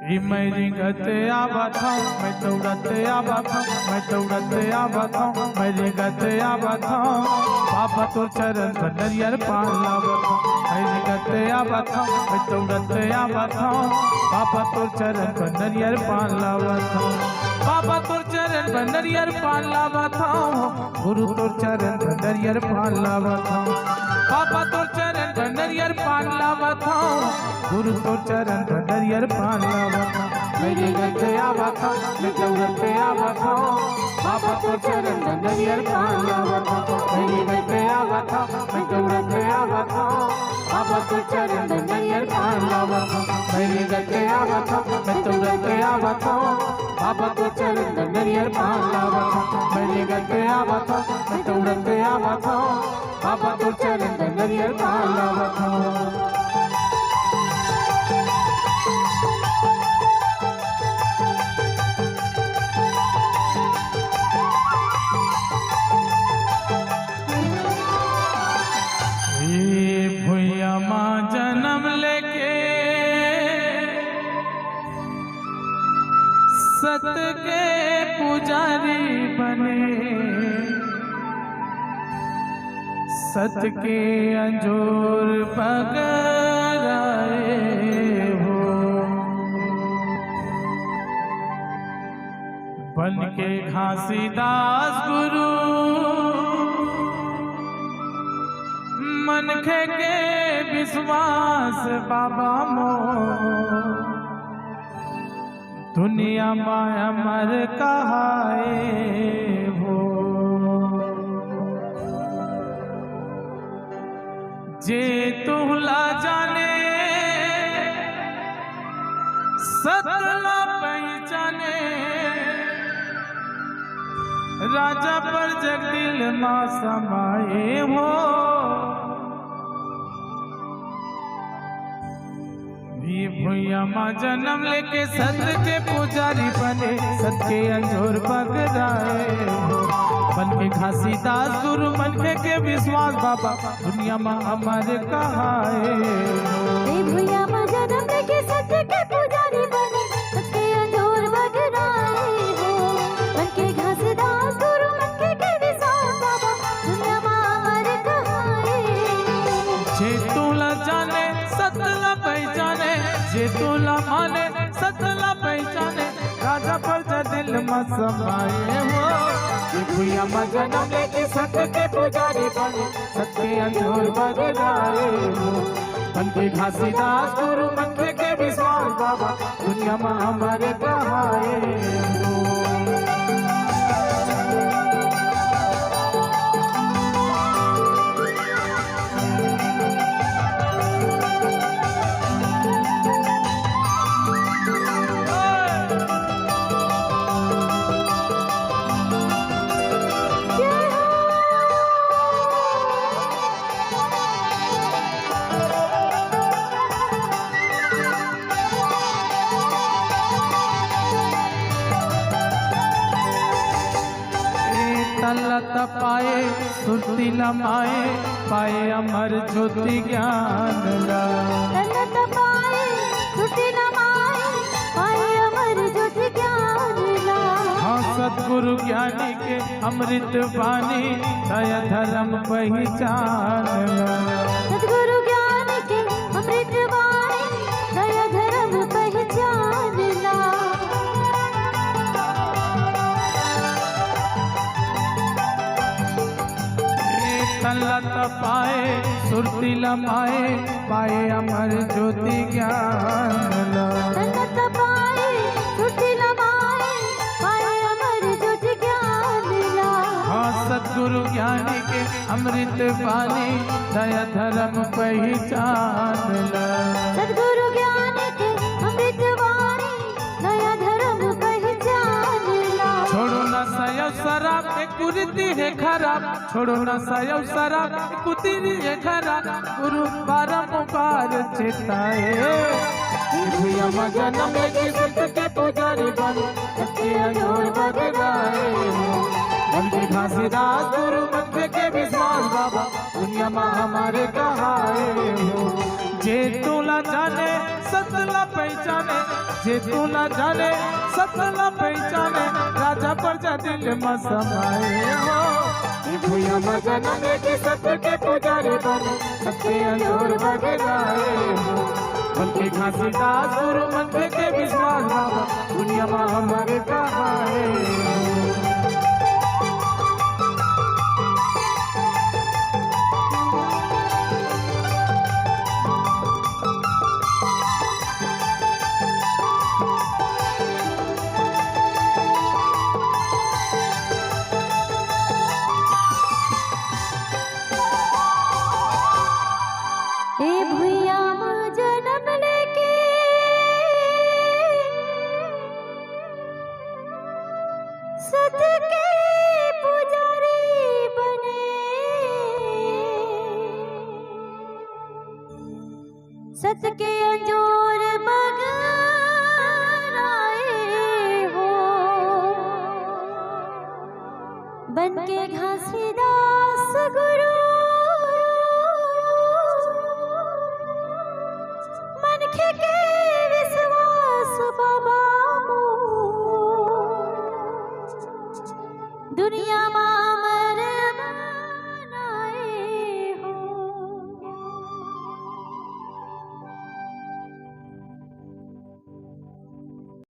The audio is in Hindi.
मेरी गते आवा था मैं दौड़ते आवा था मैं दौड़ते आवा था मेरी गते आवा था बाबा तो चरण नरियर पान लावा था मेरी गते आवा था मैं दौड़ते आवा था बाबा तो चरण नरियर पान लावा था बाबा तो चरण नरियर पान लावा था गुरु तो चरण नरियर पान लावा था बाबा तो चरण नरियर पान लावा था गुरु तो चरण नरियर पान लावा था मेरे गते आवा था मैं दौड़ते आवा था बाबा तो चरण नरियर पान लावा था मेरे गते आवा था मैं दौड़ते आवा था बाबा तो चरण नरियर पान लावा था मेरे गते आवा था मैं दौड़ते आवा था बाबा तो चरण नरियर पान लावा था मेरे गते आवा था मैं दौड़ते आवा था बाबा तो चरण नरियर पान लावा था। जन्म लेके सत के पुजारी बने सत के अंजोर पगराए हो बन के घासीदास गुरु मनखे के विश्वास बाबा मो दुनिया माया मर कहाए हो जे तुहला जाने सतला पहचाने राजा पर जगदिल मां समाए हो भैया माँ जन्म लेके सत के पुजारी बने सत के अंजोर पगराए हो बन के घासीदास गुरु मनखे के विश्वास बाबा दुनिया माँ हमारे कहाए हो भैया माँ जन्म लेके सत के पुजारी बने सत के अंजोर पगराए हो बन के घासीदास गुरु मनखे के विश्वास बाबा दुनिया माँ हमारे कहाए जे तोला जाने सतला पहचाने जे तोला माने सतला पहचाने राजा पर दिल में समाए हो भैया माँ जन्म लेके सत के पुजारी बने सत के अंजोर पगराए हो बन के घासीदास गुरु मनखे के विश्वास बाबा दुनिया में हमारे कहाए हो। तलत पाए सुरती लमाए पाए अमर ज्योति ज्ञान ला तलत पाए सुरती लमाए पाए अमर ज्योति ज्ञान ला हाँ सतगुरु ज्ञानी के अमृत वाणी दया धर्म पहचान ला सतगुरु ज्ञानी के अमृत वाणी दया धर्म पहचान ला तलत पाए सुरती लमाए पाए अमर ज्योति ज्ञान ला तलत पाए सुरती लमाए पाए अमर ज्योति ज्ञान ला हाँ सतगुरु ज्ञानी के अमृत वाणी दया धर्म पहचान ला सतगुरु ज्ञानी के अमृत वाणी दया धर्म पहचान ला छोड़ो न सयो शराब एक कुरीति है खराब छोड़ो न सयो शराब एक कुरीति है खराब गुरु बारंबार चेताए भैया माँ जन्म लेके सत के पुजारी बने सत के अंजोर पगराए हो बन के घासीदास गुरु मनखे के विश्वास बाबा दुनिया में हमारे कहाए हो। जे तोला जाने सतला पहचाने, जे तोला जाने सतला पहचाने, राजा प्रजा दिल में समाए हो। भूया में जन्म के सत्य के पुजारी बने, सबके अंजोर बगलाए हो। मन के घासीदास गुरु मन के विश्वास बाबा, दुनिया में हमारे कहाए हो। ए भुइया में जन्म लेके सत्य